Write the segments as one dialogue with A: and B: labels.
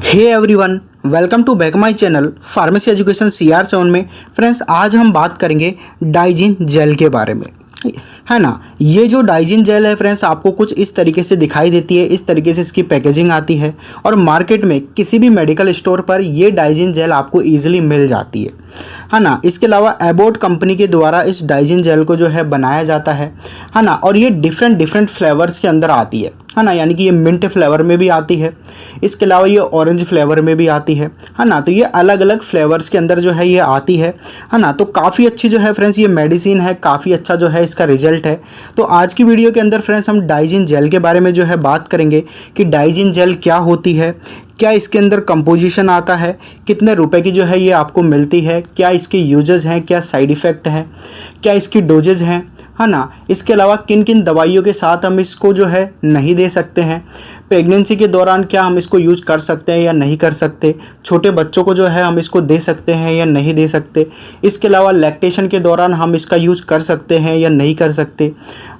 A: Hey everyone, welcome to back my channel pharmacy education CR7 में। Friends, आज हम बात करेंगे डाइजिन जेल के बारे में, है ना। ये जो डाइजिन जेल है फ्रेंड्स, आपको कुछ इस तरीके से दिखाई देती है, इस तरीके से इसकी पैकेजिंग आती है और मार्केट में किसी भी मेडिकल स्टोर पर ये डाइजिन जेल आपको ईजिली मिल जाती है ना। इसके अलावा एबोट कंपनी के द्वारा इस डाइजिन जेल को जो है बनाया जाता है ना। और ये डिफरेंट फ्लेवर्स के अंदर आती है ना। यानी कि ये मिंट फ्लेवर में भी आती है, इसके अलावा ये ऑरेंज फ्लेवर में भी आती है ना। तो ये अलग अलग फ्लेवर्स के अंदर जो है ये आती है ना। तो काफ़ी अच्छी जो है फ्रेंड्स ये मेडिसिन है, काफ़ी अच्छा जो है इसका रिजल्ट है। तो आज की वीडियो के अंदर फ्रेंड्स हम डाइजिन जेल के बारे में जो है बात करेंगे कि डाइजिन जेल क्या होती है, क्या इसके अंदर कंपोजिशन आता है, कितने रुपए की जो है ये आपको मिलती है, क्या इसके यूजेस हैं, क्या साइड इफ़ेक्ट हैं, क्या इसकी डोजेज हैं, है ना। इसके अलावा किन किन दवाइयों के साथ हम इसको जो है नहीं दे सकते हैं, प्रेगनेंसी के दौरान क्या हम इसको यूज कर सकते हैं या नहीं कर सकते, छोटे बच्चों को जो है हम इसको दे सकते हैं या नहीं दे सकते, इसके अलावा लैक्टेशन के दौरान हम इसका यूज कर सकते हैं या नहीं कर सकते,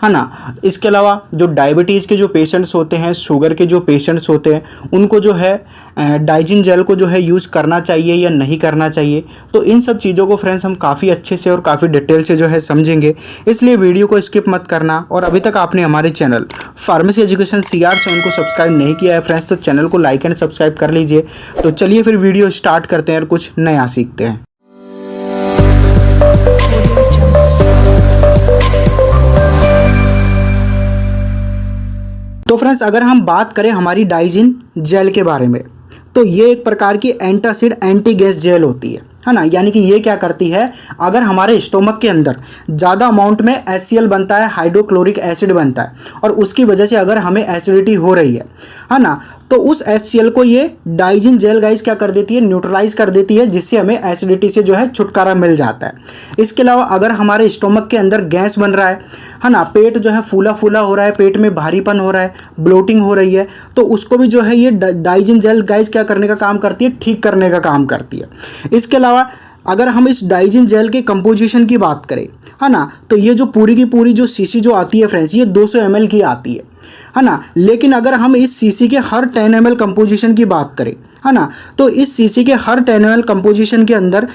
A: है ना। इसके अलावा जो डायबिटीज़ के जो पेशेंट्स होते हैं, शुगर के जो पेशेंट्स होते हैं, उनको जो है डाइजिन जेल को जो है यूज़ करना चाहिए या नहीं करना चाहिए। तो इन सब चीज़ों को फ्रेंड्स हम काफ़ी अच्छे से और काफ़ी डिटेल से जो है समझेंगे, इसलिए वीडियो को स्किप मत करना। और अभी तक आपने हमारे चैनल फार्मेसी एजुकेशन CR7 को सब्सक्राइब नहीं किया है फ्रेंड्स, तो चैनल को लाइक एंड सब्सक्राइब कर लीजिए। तो चलिए फिर वीडियो स्टार्ट करते हैं और कुछ नया सीखते हैं। तो फ्रेंड्स, अगर हम बात करें हमारी डाइजिन जेल के बारे में, तो ये एक प्रकार की एंटासिड एंटी गैस जेल होती है ना। यानी कि ये क्या करती है, अगर हमारे स्टोमक के अंदर ज़्यादा अमाउंट में HCl बनता है, हाइड्रोक्लोरिक एसिड बनता है, और उसकी वजह से अगर हमें एसिडिटी हो रही है ना, तो उस HCl को ये डाइजिन जेल गाइस क्या कर देती है, न्यूट्रलाइज कर देती है, जिससे हमें एसिडिटी से जो है छुटकारा मिल जाता है। इसके अलावा अगर हमारे स्टोमक के अंदर गैस बन रहा है ना, पेट जो है फूला फूला हो रहा है, पेट में भारीपन हो रहा है, ब्लोटिंग हो रही है, तो उसको भी जो है ये डाइजिन जेल गाइस क्या करने का काम करती है, ठीक करने का काम करती है। इसके अलावा अगर हम इस डाइजिन जेल के कंपोजिशन की बात करें, है ना, तो ये जो पूरी की पूरी जो शीशी जो आती है फ्रेंड्स, ये 200 ml की आती है ना। लेकिन अगर हम इस शीशी के हर 10 ml कंपोजिशन की बात करें, है ना, तो इस शीशी के हर 10 ml कंपोजिशन के अंदर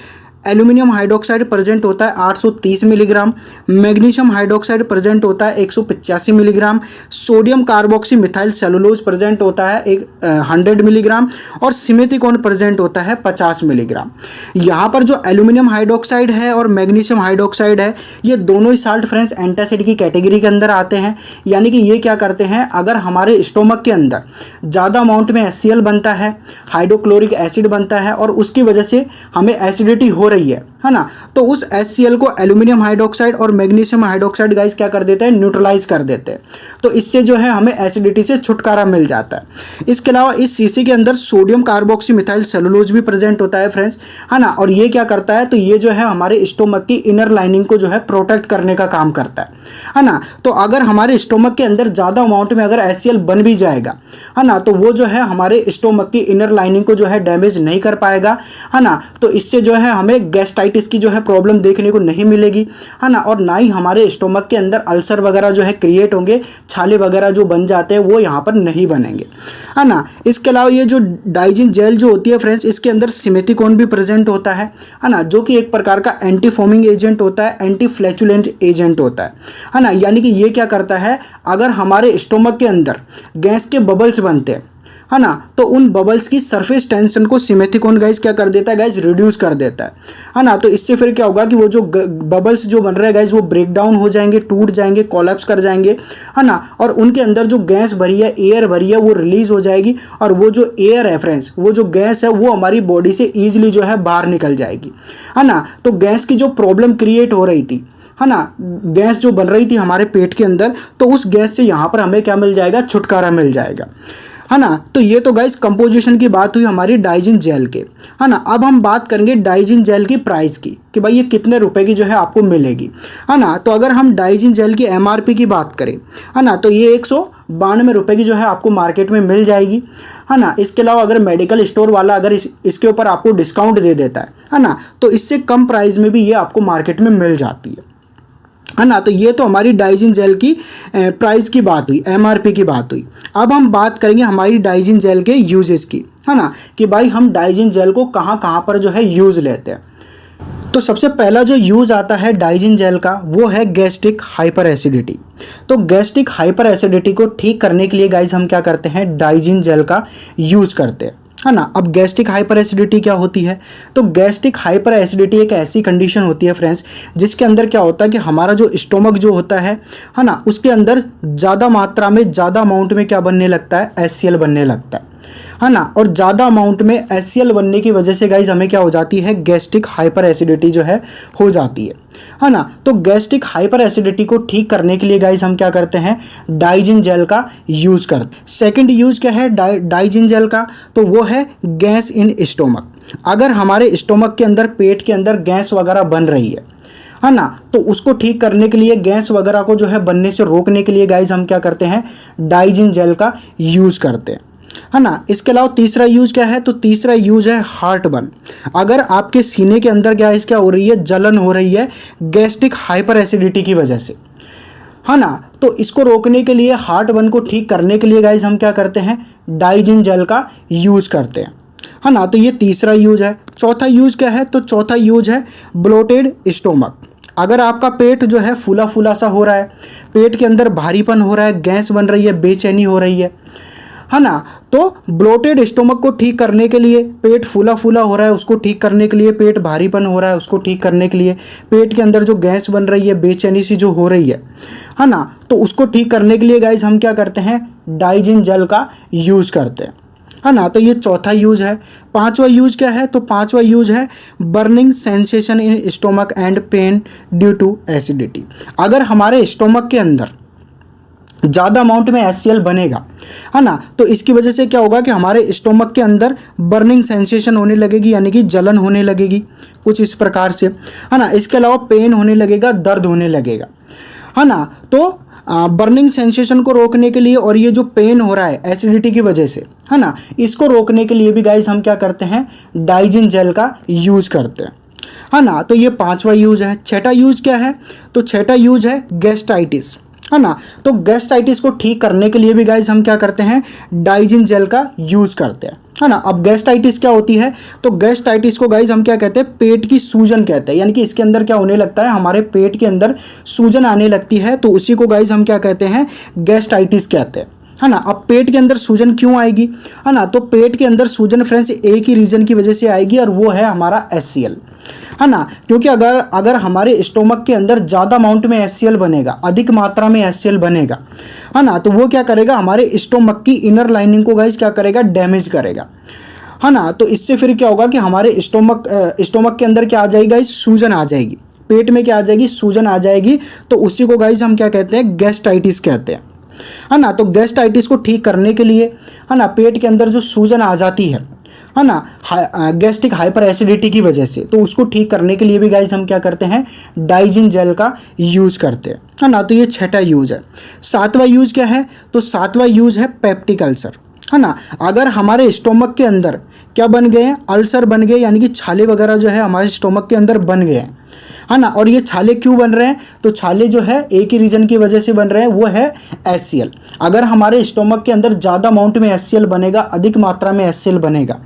A: एल्यूमिनियम हाइड्रोक्साइड प्रेजेंट होता है 830 मिलीग्राम, मैग्नीशियम हाइड्रोक्साइड प्रेजेंट होता है 185 milligram, sodium carboxy methyl cellulose present होता है 100 मिलीग्राम, और सिमेथिकोन प्रेजेंट होता है 50 मिलीग्राम। यहाँ पर जो एल्यूमिनियम हाइड्रोक्साइड है और मैग्नीशियम हाइड्रोक्साइड है, ये दोनों ही साल्ट फ्रेंड्स एंटासिड की कैटेगरी के अंदर आते हैं। यानी कि ये क्या करते हैं, अगर हमारे स्टोमक के अंदर ज़्यादा अमाउंट में HCl बनता है, हाइड्रोक्लोरिक एसिड बनता है, और उसकी वजह से हमें एसिडिटी हो रही है ना, तो उस HCl को एल्यूमिनियम हाइड्रोक्साइड और मैग्नीशियम हाइड्रोक्साइड गाइस क्या कर देते हैं, न्यूट्रलाइज कर देते हैं। तो इससे जो है हमें एसिडिटी से छुटकारा मिल जाता है। इसके अलावा इस शीशी के अंदर सोडियम कार्बोक्सी मिथाइल सेलुलोज भी प्रेजेंट होता है फ्रेंड्स, है ना। और ये क्या करता है, तो ये जो है हमारे स्टोमक की इनर लाइनिंग को जो है प्रोटेक्ट करने का काम करता है ना। तो अगर हमारे स्टोमक के अंदर ज़्यादा अमाउंट में अगर HCl बन भी जाएगा, है ना, तो वो जो है हमारे स्टोमक की इनर लाइनिंग को जो है डैमेज नहीं कर पाएगा, है ना। तो इससे जो है हमें गैस्ट्राइटिस की जो है प्रॉब्लम देखने को नहीं मिलेगी, है ना। और ना ही हमारे स्टोमक के अंदर अल्सर वगैरह जो है क्रिएट होंगे, छाले वगैरह जो बन जाते हैं वो यहाँ पर नहीं बनेंगे, है ना। इसके अलावा ये जो डाइजिन जेल जो होती है फ्रेंड्स, इसके अंदर सिमेथिकोन भी प्रेजेंट होता है ना, जो कि एक प्रकार का एंटी फोमिंग एजेंट होता है, एंटी फ्लैचुलेंट एजेंट होता है ना। यानी कि ये क्या करता है, अगर हमारे स्टोमक के अंदर गैस के बबल्स बनते हैं, है ना, तो उन बबल्स की सरफेस टेंशन को सिमेथिकोन गाइस क्या कर देता है, गाइस रिड्यूस कर देता है ना। तो इससे फिर क्या होगा कि वो जो बबल्स जो बन रहे हैं गाइस, वो ब्रेक डाउन हो जाएंगे, टूट जाएंगे, कोलैप्स कर जाएंगे, है ना। और उनके अंदर जो गैस भरी है, एयर भरी है, वो रिलीज हो जाएगी, और वो जो एयर है फ्रेंड्स, वो जो गैस है वो हमारी बॉडी से ईजिली जो है बाहर निकल जाएगी, है ना। तो गैस की जो प्रॉब्लम क्रिएट हो रही थी, है ना, गैस जो बन रही थी हमारे पेट के अंदर, तो उस गैस से यहाँ पर हमें क्या मिल जाएगा, छुटकारा मिल जाएगा, है ना। तो ये तो गाइस कंपोजिशन की बात हुई हमारी डाइजिन जेल के, है ना। अब हम बात करेंगे डाइजिन जेल की प्राइस की, कि भाई ये कितने रुपए की जो है आपको मिलेगी, है ना। तो अगर हम डाइजिन जेल की MRP की बात करें, है ना, तो ये 192 रुपये की जो है आपको मार्केट में मिल जाएगी, है ना। इसके अलावा अगर मेडिकल स्टोर वाला अगर इसके ऊपर आपको डिस्काउंट दे देता है ना, तो इससे कम प्राइस में भी ये आपको मार्केट में मिल जाती है ना। तो ये तो हमारी डाइजिन जेल की प्राइस की बात हुई, MRP की बात हुई। अब हम बात करेंगे हमारी डाइजिन जेल के यूजेस की, है ना, कि भाई हम डाइजिन जेल को कहाँ कहाँ पर जो है यूज़ लेते हैं। तो सबसे पहला जो यूज आता है डाइजिन जेल का वो है गैस्ट्रिक हाइपर एसिडिटी। तो गैस्ट्रिक हाइपर एसिडिटी को ठीक करने के लिए गाइज हम क्या करते हैं, डाइजिन जेल का यूज करते हैं, है ना। अब गैस्ट्रिक हाइपर एसिडिटी क्या होती है, तो गैस्ट्रिक हाइपर एसिडिटी एक ऐसी कंडीशन होती है फ्रेंड्स जिसके अंदर क्या होता है कि हमारा जो स्टोमक जो होता है ना, उसके अंदर ज़्यादा मात्रा में ज़्यादा अमाउंट में क्या बनने लगता है, HCl बनने लगता है ना। और ज़्यादा अमाउंट में HCl बनने की वजह से गाइज हमें क्या हो जाती है, गैस्ट्रिक हाइपर एसिडिटी जो है हो जाती है ना। तो गैस्ट्रिक हाइपर एसिडिटी को ठीक करने के लिए गाइज हम क्या करते हैं, डाइजिन जेल का यूज करते हैं। सेकंड यूज क्या है डाइजिन जेल का, तो वो है गैस इन स्टोमक। अगर हमारे स्टोमक के अंदर, पेट के अंदर गैस वगैरह बन रही है ना, तो उसको ठीक करने के लिए, गैस वगैरह को जो है बनने से रोकने के लिए गाइज हम क्या करते हैं, डाइजिन जेल का यूज करते हैं, है ना। इसके अलावा तीसरा यूज क्या है, तो तीसरा यूज है हार्ट बर्न। अगर आपके सीने के अंदर गैस क्या हो रही है, जलन हो रही है गैस्ट्रिक हाइपर एसिडिटी की वजह से, है ना, तो इसको रोकने के लिए, हार्ट बर्न को ठीक करने के लिए गाइज हम क्या करते हैं, डाइजिन जेल का यूज करते हैं, है ना। तो ये तीसरा यूज है। चौथा यूज क्या है, तो चौथा यूज है ब्लोटेड स्टोमक। अगर आपका पेट जो है फूला फूला सा हो रहा है, पेट के अंदर भारीपन हो रहा है, गैस बन रही है, बेचैनी हो रही है ना, तो ब्लोटेड स्टोमक को ठीक करने के लिए, पेट फूला फूला हो रहा है उसको ठीक करने के लिए, पेट भारीपन हो रहा है उसको ठीक करने के लिए, पेट के अंदर जो गैस बन रही है, बेचैनी सी जो हो रही है ना, तो उसको ठीक करने के लिए गाइज हम क्या करते हैं, डाइजिन जेल का यूज करते हैं, है ना। तो ये चौथा यूज है। पांचवा यूज क्या है, तो पांचवा यूज है burning sensation in stomach and pain due to acidity. अगर हमारे स्टोमक के अंदर ज़्यादा अमाउंट में HCl बनेगा, है ना, तो इसकी वजह से क्या होगा कि हमारे स्टोमक के अंदर बर्निंग सेंसेशन होने लगेगी, यानी कि जलन होने लगेगी कुछ इस प्रकार से, है ना। इसके अलावा पेन होने लगेगा, दर्द होने लगेगा, है ना। तो बर्निंग सेंसेशन को रोकने के लिए, और ये जो पेन हो रहा है एसिडिटी की वजह से, है ना, इसको रोकने के लिए भी गाइज हम क्या करते हैं, डाइजिन जेल का यूज करते हैं, है ना। तो ये पांचवा यूज है। छठा यूज क्या है, तो छठा यूज है गैस्ट्राइटिस, है ना। तो गैस्ट्राइटिस को ठीक करने के लिए भी गाइज हम क्या करते हैं, डाइजिन जेल का यूज करते हैं, है ना। अब गैस्ट्राइटिस क्या होती है, तो गैस्ट्राइटिस को गाइज हम क्या कहते हैं, पेट की सूजन कहते हैं, यानी कि इसके अंदर क्या होने लगता है, हमारे पेट के अंदर सूजन आने लगती है, तो उसी को गाइज हम क्या कहते हैं, गैस्ट्राइटिस कहते हैं, है ना। अब पेट के अंदर सूजन क्यों आएगी, है ना, तो पेट के अंदर सूजन फ्रेंड्स एक ही रीजन की वजह से आएगी, और वो है हमारा HCl, है ना। क्योंकि अगर हमारे स्टोमक के अंदर ज़्यादा अमाउंट में HCl बनेगा, अधिक मात्रा में HCl बनेगा, है ना, तो वो क्या करेगा, हमारे स्टोमक की इनर लाइनिंग को गाइज क्या करेगा, डैमेज करेगा, है ना। तो इससे फिर क्या होगा कि हमारे स्टोमक के अंदर क्या आ जाएगी गाइज, सूजन आ जाएगी, पेट में क्या आ जाएगी, सूजन आ जाएगी, तो उसी को गाइज हम क्या कहते हैं, गैस्ट्राइटिस कहते हैं, है ना। तो गैस्ट्राइटिस को ठीक करने के लिए, है ना, पेट के अंदर जो सूजन आ जाती है ना, गैस्ट्रिक हाइपर एसिडिटी की वजह से, तो उसको ठीक करने के लिए भी गाइज हम क्या करते हैं, डाइजिन जेल का यूज करते हैं, है ना। तो ये छठा यूज है। सातवां यूज क्या है, तो सातवां यूज है पेप्टिक अल्सर, है ना। अगर हमारे स्टोमक के अंदर क्या बन गए हैं, अल्सर बन गए, यानी कि छाले वगैरह जो है हमारे स्टोमक के अंदर बन गए हैं, है ना। और ये छाले क्यों बन रहे हैं, तो छाले जो है एक ही रीजन की वजह से बन रहे हैं, वो है HCl। अगर हमारे स्टोमक के अंदर ज़्यादा अमाउंट में HCl बनेगा, अधिक मात्रा में HCl बनेगा,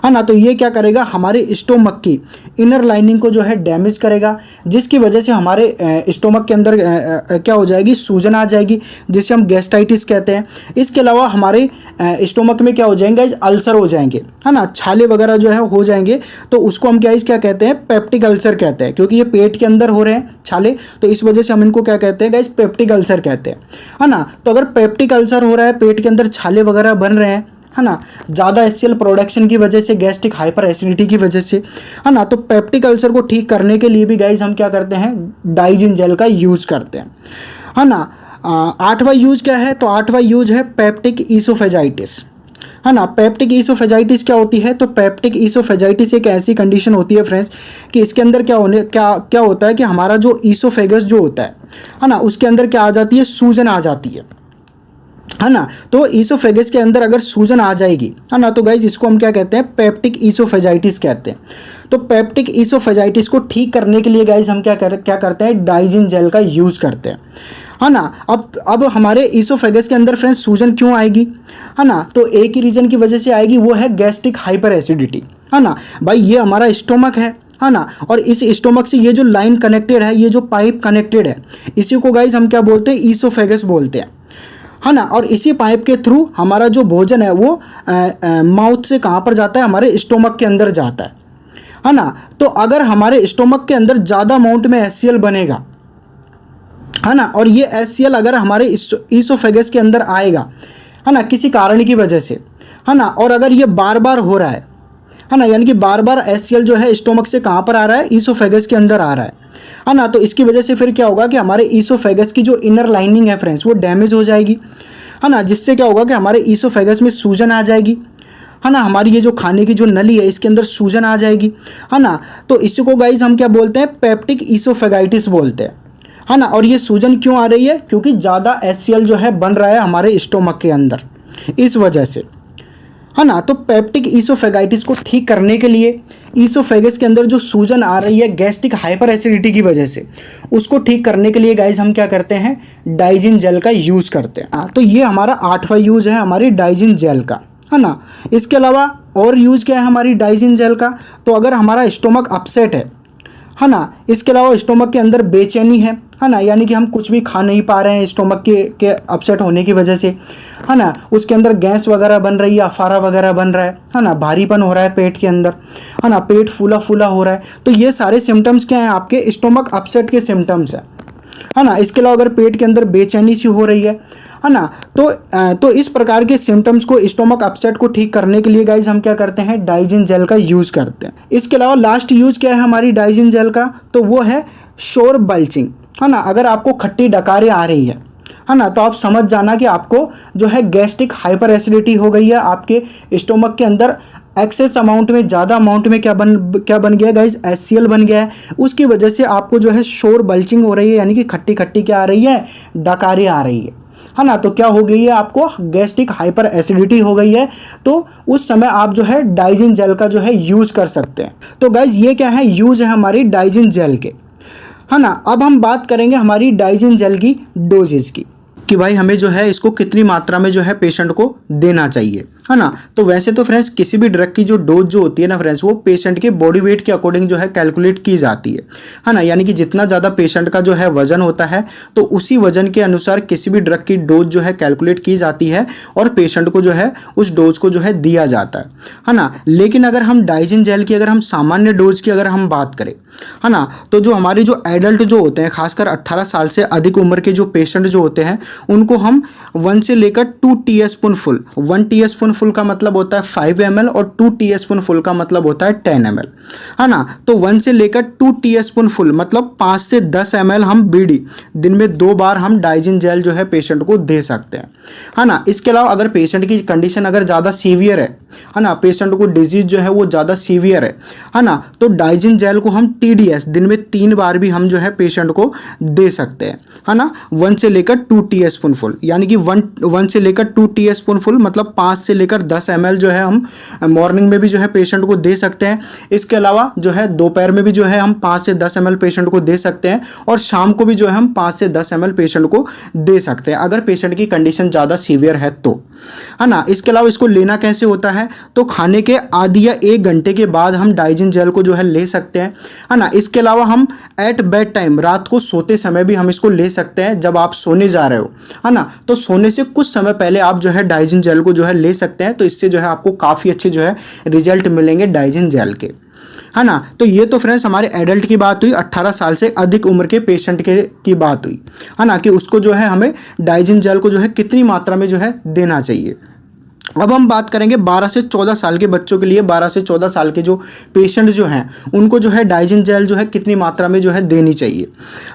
A: है ना, तो ये क्या करेगा, हमारे स्टोमक की इनर लाइनिंग को जो है डैमेज करेगा, जिसकी वजह से हमारे स्टोमक के अंदर क्या हो जाएगी, सूजन आ जाएगी, जिसे हम गैस्ट्राइटिस कहते हैं। इसके अलावा हमारे स्टोमक में क्या हो जाएंगे, अल्सर हो जाएंगे, है ना, छाले वगैरह जो है हो जाएंगे, तो उसको हम क्या कहते हैं, पेप्टिक अल्सर कहते हैं, क्योंकि ये पेट के अंदर हो रहे हैं छाले, तो इस वजह से हम इनको क्या कहते हैं गाइस, पेप्टिक अल्सर कहते हैं, है ना। तो अगर पेप्टिक अल्सर हो रहा है, पेट के अंदर छाले वगैरह बन रहे हैं, है ना, ज़्यादा HCl प्रोडक्शन की वजह से, गैस्ट्रिक हाइपर एसिडिटी की वजह से, है ना, तो पेप्टिक अल्सर को ठीक करने के लिए भी गाइस हम क्या करते हैं, डाइजिन जेल का यूज करते हैं, है ना। आठवां यूज क्या है, तो आठवां यूज है पेप्टिक ईसोफेजाइटिस, है ना। पेप्टिक ईसोफेजाइटिस क्या होती है, तो पेप्टिक ईसोफेजाइटिस एक ऐसी कंडीशन होती है फ्रेंड्स कि इसके अंदर क्या होता है कि हमारा जो ईसोफेगस जो होता है ना, उसके अंदर क्या आ जाती है, सूजन आ जाती है है ना। तो ईसोफेगस के अंदर अगर सूजन आ जाएगी, है ना, तो गाइज इसको हम क्या कहते हैं, पेप्टिक ईसोफेजाइटिस कहते हैं। तो पेप्टिक ईसोफेजाइटिस को ठीक करने के लिए गाइज हम क्या करते हैं, डाइजिन जेल का यूज़ करते हैं, है ना। अब हमारे ईसोफेगस के अंदर फ्रेंड्स सूजन क्यों आएगी, है ना, तो एक ही रीज़न की वजह से आएगी, वो है गैस्ट्रिक हाइपर एसिडिटी, है ना। भाई ये हमारा स्टोमक है ना, और इस स्टोमक से ये जो लाइन कनेक्टेड है, ये जो पाइप कनेक्टेड है, इसी को गाइज हम क्या बोलते हैं, ईसोफेगस बोलते हैं, है ना। और इसी पाइप के थ्रू हमारा जो भोजन है वो माउथ से कहाँ पर जाता है, हमारे स्टोमक के अंदर जाता है ना। तो अगर हमारे स्टोमक के अंदर ज़्यादा अमाउंट में HCl बनेगा, है ना, और ये HCl अगर हमारे ईसोफेगस के अंदर आएगा, है ना, किसी कारण की वजह से, है ना, और अगर ये बार बार हो रहा है ना, यानी कि बार बार HCl जो है स्टोमक से कहाँ पर आ रहा है, ईसोफेगस के अंदर आ रहा है ना, तो इसकी वजह से फिर क्या होगा कि हमारे ईसोफेगस की जो इनर लाइनिंग है फ्रेंड्स, वो डैमेज हो जाएगी, है ना, जिससे क्या होगा कि हमारे ईसोफेगस में सूजन आ जाएगी, है ना, हमारी ये जो खाने की जो नली है इसके अंदर सूजन आ जाएगी, है ना। तो इसको गाइज हम क्या बोलते हैं, पेप्टिक ईसोफेगाइटिस बोलते हैं, है ना। और ये सूजन क्यों आ रही है, क्योंकि ज़्यादा HCl जो है बन रहा है हमारे स्टोमक के अंदर, इस वजह से, है ना। तो पेप्टिक ईसोफेगाइटिस को ठीक करने के लिए, ईसोफेगस के अंदर जो सूजन आ रही है गैस्ट्रिक हाइपर एसिडिटी की वजह से, उसको ठीक करने के लिए गाइज हम क्या करते हैं, डाइजिन जेल का यूज़ करते हैं। तो ये हमारा 8वां यूज़ है हमारी डाइजिन जेल का, है ना। इसके अलावा और यूज़ क्या है हमारी डाइजिन जेल का, तो अगर हमारा स्टोमक अपसेट है ना, इसके अलावा स्टोमक के अंदर बेचैनी है ना, यानी कि हम कुछ भी खा नहीं पा रहे हैं स्टोमक के अपसेट होने की वजह से, है ना, उसके अंदर गैस वगैरह बन रही है, अफारा वगैरह बन रहा है ना, भारीपन हो रहा है पेट के अंदर, है ना, पेट फूला फूला हो रहा है, तो ये सारे सिम्टम्स क्या हैं, आपके स्टोमक अपसेट के सिम्टम्स हैं, है ना। इसके अलावा अगर पेट के अंदर बेचैनी सी हो रही है ना, तो इस प्रकार के सिम्टम्स को, स्टोमक अपसेट को ठीक करने के लिए गाइज हम क्या करते हैं, डाइजिन जेल का यूज़ करते हैं। इसके अलावा लास्ट यूज़ क्या है हमारी डाइजिन जेल का, तो वो है शोर बल्चिंग, है ना। अगर आपको खट्टी डकारें आ रही है ना, तो आप समझ जाना कि आपको जो है गैस्ट्रिक हाइपर एसिडिटी हो गई है, आपके स्टोमक के अंदर एक्सेस अमाउंट में, ज़्यादा अमाउंट में क्या बन गया गाइज, HCl बन गया है, उसकी वजह से आपको जो है शोर बल्चिंग हो रही है, यानी कि खट्टी खट्टी क्या आ रही है, डकारें आ रही है ना। तो क्या हो गई है, आपको गैस्ट्रिक हाइपर एसिडिटी हो गई है, तो उस समय आप जो है डाइजिन जेल का जो है यूज़ कर सकते हैं। तो गाइज ये क्या है, यूज़ है हमारी डाइजिन जेल के, है ना। अब हम बात करेंगे हमारी डाइजिन जेल की डोजेज की, कि भाई हमें जो है इसको कितनी मात्रा में जो है पेशेंट को देना चाहिए, है ना। तो वैसे तो फ्रेंड्स किसी भी ड्रग की जो डोज जो होती है ना फ्रेंड्स, वो पेशेंट के बॉडी वेट के अकॉर्डिंग जो है कैलकुलेट की जाती है ना, यानी कि जितना ज़्यादा पेशेंट का जो है वजन होता है, तो उसी वजन के अनुसार किसी भी ड्रग की डोज जो है कैलकुलेट की जाती है और पेशेंट को जो है उस डोज को जो है दिया जाता है ना। लेकिन अगर हम डाइजिन जेल की, अगर हम सामान्य डोज की अगर हम बात करें, है ना, तो जो हमारे जो एडल्ट जो होते हैं, खासकर 18 साल से अधिक उम्र के जो पेशेंट जो होते हैं, उनको हम 1 से लेकर 2 टीस्पून फुल, 1 टीस्पून फुल का मतलब होता है 5 ml और 2 टीस्पून फुल का मतलब होता है 10 ml, है ना। तो 1 से लेकर 2 टीस्पून फुल मतलब 5 से 10 ml हम बीडी दिन में 2 बार हम डाइजिन जेल जो है पेशेंट को दे सकते हैं, है ना। इसके अलावा अगर पेशेंट की कंडीशन अगर ज़्यादा सीवियर है ना, पेशेंट को डिजीज जो है वो ज़्यादा सीवियर है ना, तो डाइजिन जेल को हम TDS दिन में 3 बार भी हम जो है पेशेंट को दे सकते हैं, है ना। 1 से लेकर 2 टीस्पून फुल, यानी कि 1 से लेकर 2 टीस्पून फुल मतलब 5 से लेकर 10 ml जो है हम मॉर्निंग में भी जो है पेशेंट को दे सकते हैं। इसके अलावा जो है दोपहर में भी जो है हम 5 से 10 ml पेशेंट को दे सकते हैं, और शाम को भी जो है हम 5 से 10 ml पेशेंट को दे सकते हैं, अगर पेशेंट की कंडीशन ज़्यादा सीवियर है तो, है ना। इसके अलावा इसको लेना कैसे होता है, तो खाने के आधी या 1 घंटे के बाद हम डाइजिन जेल को जो है ले सकते हैं, है ना। इसके अलावा हम एट बेड टाइम, रात को सोते समय भी हम इसको ले सकते हैं, जब आप सोने जा रहे हो, है ना, तो सोने से कुछ समय पहले आप जो है डाइजिन जेल को जो है ले सकते हैं। तो इससे जो है आपको काफ़ी अच्छे जो है रिजल्ट मिलेंगे डाइजिन जेल के, है ना। तो ये तो फ्रेंड्स हमारे एडल्ट की बात हुई, 18 साल से अधिक उम्र के पेशेंट की बात हुई, है ना, कि उसको जो है हमें डाइजिन जेल को जो है कितनी मात्रा में जो है देना चाहिए। अब हम बात करेंगे 12 से 14 साल के बच्चों के लिए। 12 से 14 साल के जो पेशेंट जो हैं उनको जो है डाइजिन जेल जो है कितनी मात्रा में जो है देनी चाहिए,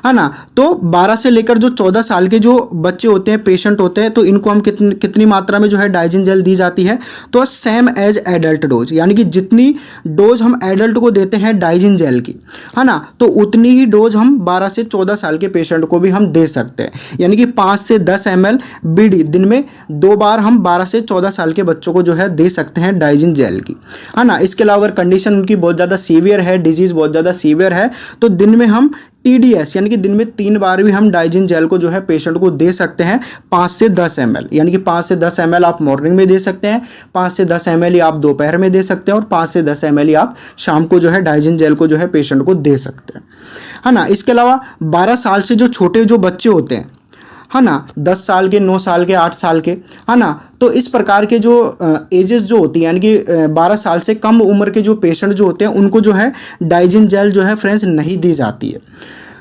A: है ना। तो 12 से लेकर जो 14 साल के जो बच्चे होते हैं, पेशेंट होते हैं, तो इनको हम कितनी मात्रा में जो है डाइजिन जेल दी जाती है, तो सेम एज एडल्ट डोज, यानी कि जितनी डोज हम एडल्ट को देते हैं डाइजिन जेल की, है ना, तो उतनी ही डोज हम 12 से 14 साल के पेशेंट को भी हम दे सकते हैं। यानी कि 5 से 10 ml बीडी दिन में 2 बार हम 12 से 14 साल के बच्चों को जो है दे सकते हैं डाइजिन जेल की, है ना। इसके अलावा अगर कंडीशन उनकी बहुत ज़्यादा सीवियर है, डिजीज़ बहुत ज़्यादा सीवियर है, तो दिन में हम TDS यानी कि दिन में 3 बार भी हम डाइजिन जेल को जो है पेशेंट को दे सकते हैं 5 से 10 ml, यानी कि 5 से 10 ml आप मॉर्निंग में दे सकते हैं, 5 से 10 ml ही आप दोपहर में दे सकते हैं, और 5 से 10 ml ही आप शाम को जो है डाइजिन जेल को जो है पेशेंट को दे सकते हैं, है ना। इसके अलावा 12 साल से जो छोटे जो बच्चे होते हैं, है ना, 10 साल के, 9 साल के, 8 साल के, है ना, तो इस प्रकार के जो एजेस जो होती हैं, यानी कि 12 साल से कम उम्र के जो पेशेंट जो होते हैं उनको जो है डाइजिन जेल जो है फ्रेंड्स नहीं दी जाती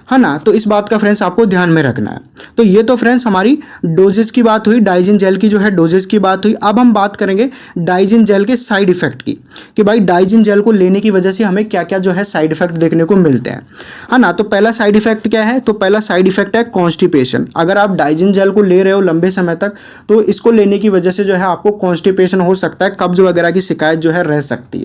A: है ना। तो इस बात का फ्रेंड्स आपको ध्यान में रखना है। तो ये तो फ्रेंड्स हमारी डोजेस की बात हुई, डाइजिन जेल की जो है डोजेस की बात हुई। अब हम बात करेंगे डाइजिन जेल के साइड इफेक्ट की, कि भाई डाइजिन जेल को लेने की वजह से हमें क्या क्या जो है साइड इफेक्ट देखने को मिलते हैं, है ना। तो पहला साइड इफेक्ट क्या है, तो पहला साइड इफेक्ट है कॉन्स्टिपेशन। अगर आप डाइजिन जेल को ले रहे हो लंबे समय तक, तो इसको लेने की वजह से जो है आपको कॉन्स्टिपेशन हो सकता है, कब्ज वगैरह की शिकायत जो है रह सकती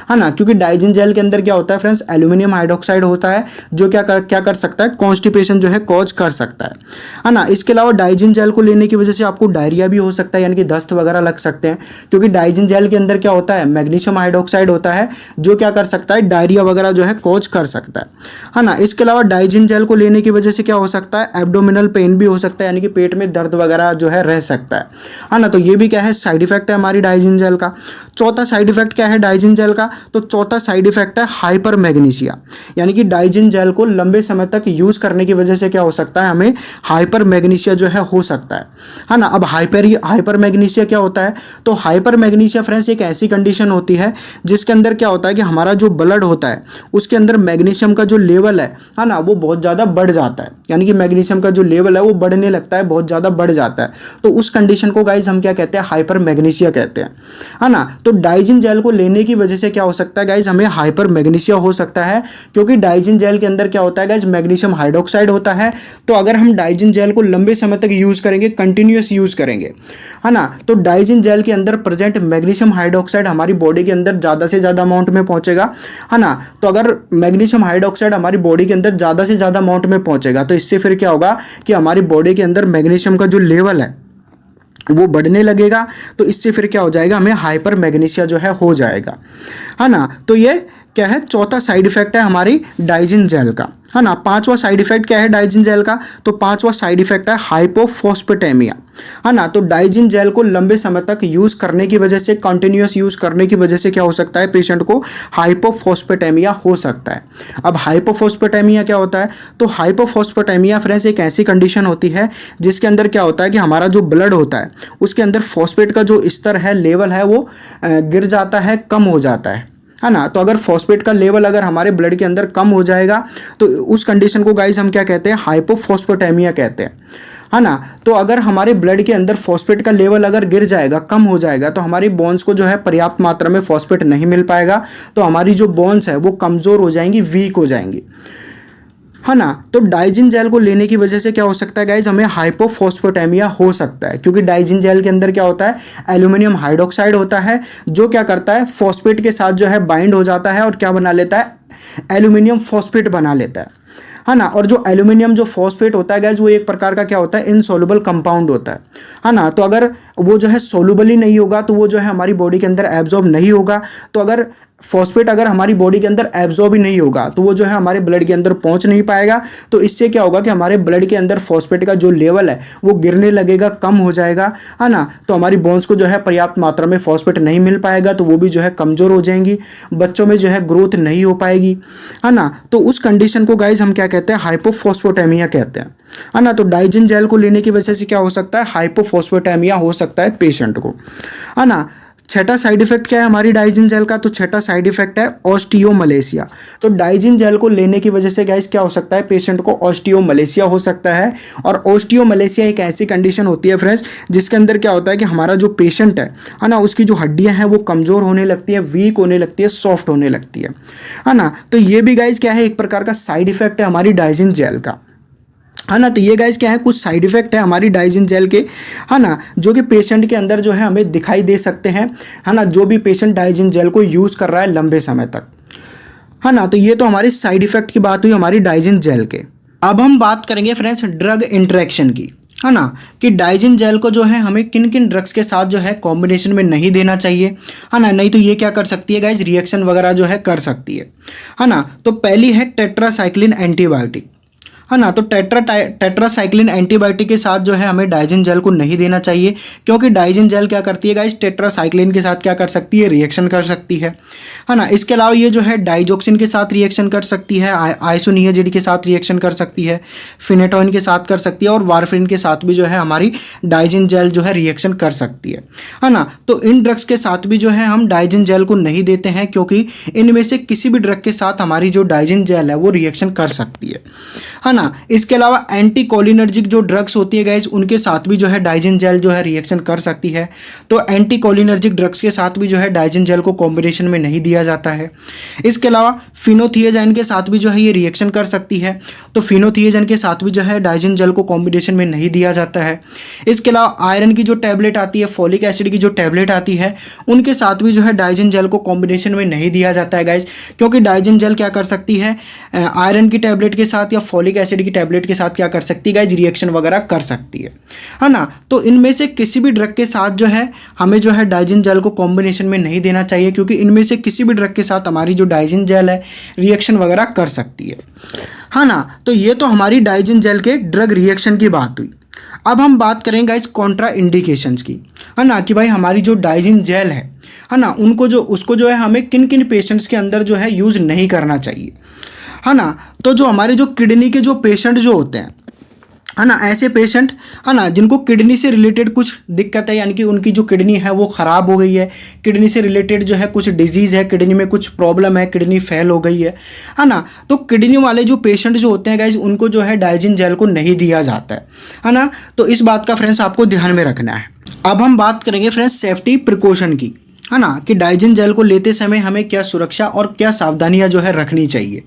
A: है ना। क्योंकि डाइजिन जेल के अंदर क्या होता है फ्रेंड्स, एल्यूमिनियम हाइड्रोक्साइड होता है, जो क्या कर सकता है, कॉन्स्टिपेशन जो है कॉज कर सकता है ना। इसके अलावा डाइजिन जेल को लेने की वजह से आपको डायरिया भी हो सकता है, यानी कि दस्त वगैरह लग सकते हैं, क्योंकि डाइजिन जेल के अंदर क्या होता है, मैग्नीशियम हाइड्रोक्साइड होता है, जो क्या कर सकता है, डायरिया वगैरह जो है कॉज कर सकता है ना। इसके अलावा डाइजिन जेल को लेने की वजह से क्या हो सकता है, एब्डोमिनल पेन भी हो सकता है, यानी कि पेट में दर्द वगैरह जो है रह सकता है ना। तो ये भी क्या है, साइड इफेक्ट है हमारी डाइजिन जेल का। चौथा साइड इफेक्ट क्या है डाइजिन जेल का, तो चौथा साइड इफेक्ट है हाइपर मैग्नीशिया, यानी कि डाइजिन जेल को लंबे समय तक यूज करने की वजह से क्या हो सकता है, हमें हाइपर मैग्नीशिया जो है हो सकता है ना। अब हाइपर मैग्नीशिया क्या होता है, तो हाइपर मैग्नीशिया फ्रेंड्स एक ऐसी कंडीशन होती है जिसके अंदर क्या होता है कि हमारा जो ब्लड होता है उसके अंदर मैग्नीशियम का जो लेवल है ना, वो बहुत ज़्यादा बढ़ जाता है, यानी कि मैग्नीशियम का जो लेवल है वो बढ़ने लगता है, बहुत ज़्यादा बढ़ जाता है। तो उस कंडीशन को गाइज हम क्या कहते हैं, हाइपर मैग्नीशिया कहते हैं, है ना। तो डाइजिन जेल को लेने की वजह से क्या हो सकता है गाइज, हमें हाइपर मैग्नीशिया हो सकता है, क्योंकि डाइजिन जेल के अंदर क्या होता है गाइज, मैग्नीशियम हाइड्रोक्साइड होता है। तो अगर हम डाइजिन जेल को लंबे समय तक यूज करेंगे, कंटिन्यूअस यूज करेंगे, है ना, तो डाइजिन जेल के अंदर प्रेजेंट मैग्नीशियम हाइड्रोक्साइड हमारी बॉडी के अंदर ज़्यादा से ज़्यादा अमाउंट में पहुंचेगा, है ना। तो अगर मैग्नीशियम हाइड्रोक्साइड हमारी बॉडी के अंदर ज़्यादा से ज़्यादा अमाउंट में पहुंचेगा, तो इससे फिर क्या होगा कि हमारी बॉडी के अंदर मैग्नीशियम का जो लेवल है वो बढ़ने लगेगा। तो इससे फिर क्या हो जाएगा, हमें हाइपर मैग्नीशिया जो है हो जाएगा, है ना। तो ये क्या है, चौथा साइड इफेक्ट है हमारी डाइजिन जेल का, है ना। पांचवा साइड इफेक्ट क्या है डाइजिन जेल का, तो पांचवा साइड इफेक्ट है हाइपोफॉस्फेटेमिया, है ना। तो डाइजिन जेल को लंबे समय तक यूज करने की वजह से, कंटिन्यूअस यूज करने की वजह से क्या हो सकता है, पेशेंट को हाइपोफॉस्फेटेमिया हो सकता है। अब हाइपोफॉस्फेटेमिया क्या होता है, तो हाइपोफॉस्फेटेमिया फ्रेंड्स एक ऐसी कंडीशन होती है जिसके अंदर क्या होता है कि हमारा जो ब्लड होता है उसके अंदर फॉस्फेट का जो स्तर है, लेवल है, वो गिर जाता है, कम हो जाता है ना। तो अगर फॉस्फेट का लेवल अगर हमारे ब्लड के अंदर कम हो जाएगा, तो उस कंडीशन को गाइस हम क्या कहते हैं, हाइपोफॉस्फेटेमिया कहते हैं, है ना। तो अगर हमारे ब्लड के अंदर फॉस्फेट का लेवल अगर गिर जाएगा, कम हो जाएगा, तो हमारी बोन्स को जो है पर्याप्त मात्रा में फॉस्फेट नहीं मिल पाएगा, तो हमारी जो बोन्स है वो कमज़ोर हो जाएंगी, वीक हो जाएंगी, है ना। तो डाइजिन जेल को लेने की वजह से क्या हो सकता है गाइज, हमें हाइपोफॉस्फेटेमिया हो सकता है, क्योंकि डाइजिन जेल के अंदर क्या होता है, एल्यूमिनियम हाइड्रोक्साइड होता है, जो क्या करता है, फॉस्फेट के साथ जो है बाइंड हो जाता है और क्या बना लेता है, एल्यूमिनियम फॉस्फेट बना लेता है ना। और जो एल्यूमिनियम जो फॉस्फेट होता है गाइज, वो एक प्रकार का क्या होता है, इनसोल्युबल कंपाउंड होता है ना। तो अगर वो जो है सोल्युबल ही नहीं होगा, तो वो जो है हमारी बॉडी के अंदर एब्जॉर्ब नहीं होगा। तो अगर फॉस्फेट अगर हमारी बॉडी के अंदर एब्जॉर्ब ही नहीं होगा, तो वो जो है हमारे ब्लड के अंदर पहुंच नहीं पाएगा। तो इससे क्या होगा कि हमारे ब्लड के अंदर फॉस्फेट का जो लेवल है वो गिरने लगेगा, कम हो जाएगा, है ना। तो हमारी बोन्स को जो है पर्याप्त मात्रा में फॉस्फेट नहीं मिल पाएगा, तो वो भी जो है कमज़ोर हो जाएंगी, बच्चों में जो है ग्रोथ नहीं हो पाएगी, है ना। तो उस कंडीशन को गाइज हम क्या कहते हैं, हाइपोफॉस्फेटेमिया कहते हैं, है ना। तो डाइजिन जेल को लेने की वजह से क्या हो सकता है, हाइपोफॉस्फेटेमिया हो सकता है पेशेंट को, है ना। छठा साइड इफेक्ट क्या है हमारी डाइजिन जेल का? तो छठा साइड इफेक्ट है ऑस्टियोमलेशिया। तो डाइजिन जेल को लेने की वजह से गाइस क्या हो सकता है, पेशेंट को ऑस्टियोमलेशिया हो सकता है। और ऑस्टियोमलेशिया एक ऐसी कंडीशन होती है फ्रेंड्स जिसके अंदर क्या होता है कि हमारा जो पेशेंट है ना, उसकी जो हड्डियां हैं वो कमज़ोर होने लगती है, वीक होने लगती है, सॉफ्ट होने लगती है ना। तो ये भी गाइस क्या है, एक प्रकार का साइड इफेक्ट है हमारी डाइजिन जेल का, है ना। तो ये गाइस क्या है, कुछ साइड इफेक्ट है हमारी डाइजिन जेल के, है ना, जो कि पेशेंट के अंदर जो है हमें दिखाई दे सकते हैं, है ना, जो भी पेशेंट डाइजिन जेल को यूज़ कर रहा है लंबे समय तक, है ना। तो ये तो हमारी साइड इफेक्ट की बात हुई हमारी डाइजिन जेल के। अब हम बात करेंगे फ्रेंड्स ड्रग इंटरेक्शन की, है ना, कि डाइजिन जेल को जो है हमें किन किन ड्रग्स के साथ जो है कॉम्बिनेशन में नहीं देना चाहिए, है ना, नहीं तो ये क्या कर सकती है गाइज, रिएक्शन वगैरह जो है कर सकती है ना। तो पहली है टेट्रासाइक्लिन एंटीबायोटिक, है ना। तो टेट्रासाइक्लिन एंटीबायोटिक के साथ जो है हमें डाइजिन जेल को नहीं देना चाहिए, क्योंकि डाइजिन जेल क्या करती है गाइस, टेट्रासाइक्लिन के साथ क्या कर सकती है, रिएक्शन कर सकती है ना। इसके अलावा ये जो है डाइजोक्सिन के साथ रिएक्शन कर सकती है, आइसोनियाजिड के साथ रिएक्शन कर सकती है, फिनेटोइन के साथ कर सकती है, और वारफिन के साथ भी जो है हमारी डाइजिन जेल जो है रिएक्शन कर सकती है ना। तो इन ड्रग्स के साथ भी जो है हम डाइजिन जेल को नहीं देते हैं, क्योंकि इनमें से किसी भी ड्रग के साथ हमारी जो डाइजिन जेल है वो रिएक्शन कर सकती है ना। इसके अलावा एंटी कोलिनर्जिक जो ड्रग्स होती है गाइस, उनके साथ भी जो है डाइजिन जेल जो है रिएक्शन कर सकती है। तो एंटी कोलिनर्जिक ड्रग्स के साथ भी जो है डाइजिन जेल को कॉम्बिनेशन में नहीं दिया जाता है। इसके अलावा फिनोथियाजाइन के साथ भी जो है ये रिएक्शन कर सकती है, तो फिनोथियाजाइन के साथ भी जो है डाइजिन जेल को कॉम्बिनेशन में नहीं दिया जाता है। इसके अलावा आयरन की जो टैबलेट आती है, फोलिक एसिड की जो टैबलेट आती है, उनके साथ भी जो है डाइजिन जेल को कॉम्बिनेशन में नहीं दिया जाता है गाइस, क्योंकि डाइजिन जेल क्या कर सकती है, आयरन की टैबलेट के साथ या फोलिक एसिड की टैबलेट के साथ क्या कर सकती है गाइस, रिएक्शन वगैरह कर सकती है ना। तो इनमें से किसी भी ड्रग के साथ जो है हमें जो है डाइजिन जेल को कॉम्बिनेशन में नहीं देना चाहिए, क्योंकि इनमें से किसी भी ड्रग के साथ हमारी जो डाइजिन जेल है रिएक्शन वगैरह कर सकती है ना। तो ये तो हमारी डाइजिन जेल के ड्रग रिएक्शन की बात हुई। अब हम बात करेंगे गाइस कॉन्ट्रा इंडिकेशंस की, है ना, कि भाई हमारी जो डाइजिन जेल है ना, उसको जो है हमें किन किन पेशेंट्स के अंदर जो है यूज़ नहीं करना चाहिए, है ना। तो जो हमारे जो किडनी के जो पेशेंट जो होते हैं, है ना, ऐसे पेशेंट, है ना, जिनको किडनी से रिलेटेड कुछ दिक्कत है, यानी कि उनकी जो किडनी है वो ख़राब हो गई है, किडनी से रिलेटेड जो है कुछ डिजीज़ है, किडनी में कुछ प्रॉब्लम है, किडनी फेल हो गई है ना। तो किडनी वाले जो पेशेंट जो होते हैं गाइज, उनको जो है डाइजिन जेल को नहीं दिया जाता है ना। तो इस बात का फ्रेंड्स आपको ध्यान में रखना है। अब हम बात करेंगे फ्रेंड्स सेफ्टी प्रिकॉशन की, है ना, कि डाइजिन जेल को लेते समय हमें क्या सुरक्षा और क्या सावधानियां जो है रखनी चाहिए,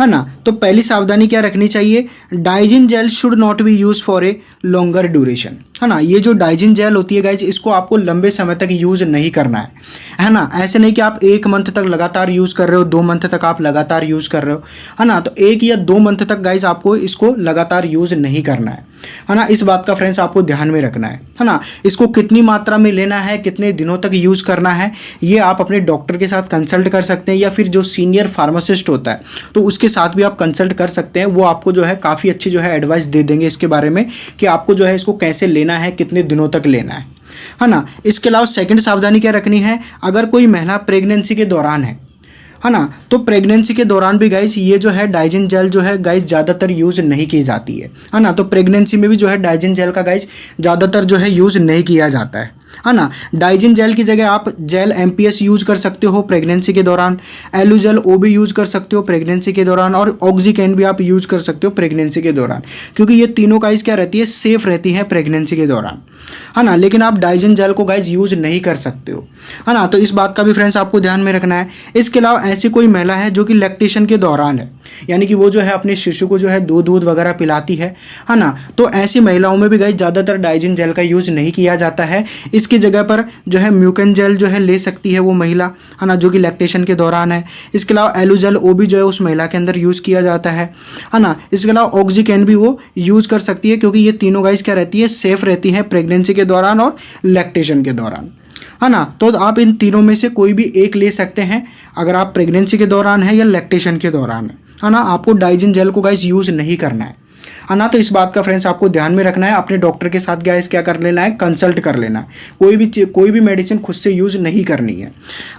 A: है ना। तो पहली सावधानी क्या रखनी चाहिए, Digene gel should not be use for a longer duration, है ना। ये जो डाइजिन जेल होती है गाइज, इसको आपको लंबे समय तक यूज़ नहीं करना है ना। ऐसे नहीं कि आप 1 मंथ तक लगातार यूज़ कर रहे हो, 2 मंथ तक आप लगातार यूज़ कर रहे हो, है ना। तो 1 या 2 मंथ तक गाइज आपको इसको लगातार यूज़ नहीं करना है ना। इस बात का फ्रेंड्स आपको ध्यान में रखना है ना। इसको कितनी मात्रा में लेना है, कितने दिनों तक यूज़ करना है, ये आप अपने डॉक्टर के साथ कंसल्ट कर सकते हैं, या फिर जो सीनियर फार्मासिस्ट होता है तो उसके साथ भी आप कंसल्ट कर सकते हैं। वो आपको जो है काफ़ी अच्छी जो है एडवाइस दे देंगे इसके बारे में कि आपको जो है इसको कैसे लेना है, कितने दिनों तक लेना है ना। इसके अलावा सेकंड सावधानी क्या रखनी है, अगर कोई महिला प्रेगनेंसी के दौरान है ना, तो प्रेगनेंसी के दौरान भी गाइस ये जो है डाइजिन जेल जो है गाइस ज़्यादातर यूज़ नहीं की जाती है ना। तो प्रेगनेंसी में भी जो है डाइजिन जेल का गाइस ज़्यादातर जो है यूज़ नहीं किया जाता है ना। डाइजिन जेल की जगह आप जेल एमपीएस यूज कर सकते हो प्रेगनेंसी के दौरान, एलुजेल ओबी यूज कर सकते हो प्रेगनेंसी के दौरान, और ऑक्सीकेन भी आप यूज कर सकते हो प्रेगनेंसी के दौरान, क्योंकि ये तीनों गाइस क्या रहती है, सेफ रहती है प्रेगनेंसी के दौरान, है ना। लेकिन आप डाइजिन जेल को गाइस यूज नहीं कर सकते हो, है ना। तो इस बात का भी फ्रेंड्स आपको ध्यान में रखना है। इसके अलावा ऐसी कोई महिला है जो कि लैक्टेशन के दौरान है, यानी कि वो जो है अपने शिशु को जो है दूध वगैरह पिलाती है ना, तो ऐसी महिलाओं में भी गाइस ज़्यादातर डाइजिन जेल का यूज नहीं किया जाता है। इसकी जगह पर जो है म्यूकन जेल जो है ले सकती है वो महिला, है ना, जो कि लैक्टेशन के दौरान है। इसके अलावा एलुजेल ओबी जो है उस महिला के अंदर यूज़ किया जाता है ना। इसके अलावा ऑक्सीकेन भी वो यूज़ कर सकती है, क्योंकि ये तीनों गाइस क्या रहती है, सेफ रहती है प्रेगनेंसी के दौरान और लैक्टेशन के दौरान, है ना। तो आप इन तीनों में से कोई भी एक ले सकते हैं, अगर आप प्रेगनेंसी के दौरान है या लैक्टेशन के दौरान है ना। आपको डाइजिन जेल को गाइस यूज़ नहीं करना है है ना। तो इस बात का फ्रेंड्स आपको ध्यान में रखना है, अपने डॉक्टर के साथ गाइस क्या कर लेना है, कंसल्ट कर लेना है। कोई भी मेडिसिन खुद से यूज नहीं करनी है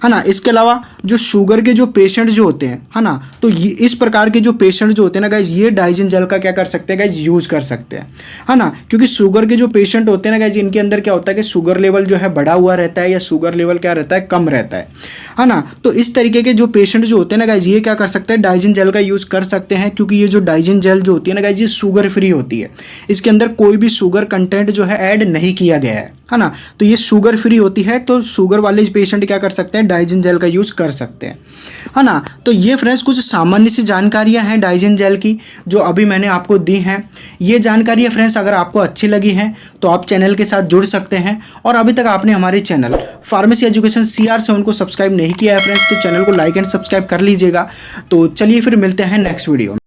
A: ना। इसके अलावा जो शुगर के जो पेशेंट जो होते हैं, है ना, तो इस प्रकार के जो पेशेंट जो होते हैं ना गाइस, ये डाइजिन जेल का क्या कर सकते हैं गाइस, यूज कर सकते हैं, है ना। क्योंकि शुगर के जो पेशेंट होते हैं ना गाइस, इनके अंदर क्या होता है कि शुगर लेवल जो है बढ़ा हुआ रहता है या शुगर लेवल क्या रहता है, कम रहता है ना। तो इस तरीके के जो पेशेंट जो होते हैं ना गाइस, ये क्या कर सकते हैं, डाइजिन जेल का यूज कर सकते हैं। क्योंकि ये जो डाइजिन जेल जो होती है ना गाइस, ये शुगर फ्री होती है, इसके अंदर कोई भी शुगर कंटेंट जो है ऐड नहीं किया गया है ना। तो ये शुगर फ्री होती है, तो शुगर वाले पेशेंट क्या कर सकते हैं, डाइजिन जेल का यूज कर सकते हैं, है ना। तो ये फ्रेंड्स कुछ सामान्य सी जानकारियां हैं डाइजिन जेल की, जो अभी मैंने आपको दी हैं। ये जानकारियां फ्रेंड्स अगर आपको अच्छी लगी हैं तो आप चैनल के साथ जुड़ सकते हैं। और अभी तक आपने हमारे चैनल फार्मेसी एजुकेशन CR7 को सब्सक्राइब नहीं किया है फ्रेंड्स, तो चैनल को लाइक एंड सब्सक्राइब कर लीजिएगा। तो चलिए फिर मिलते हैं नेक्स्ट वीडियो में।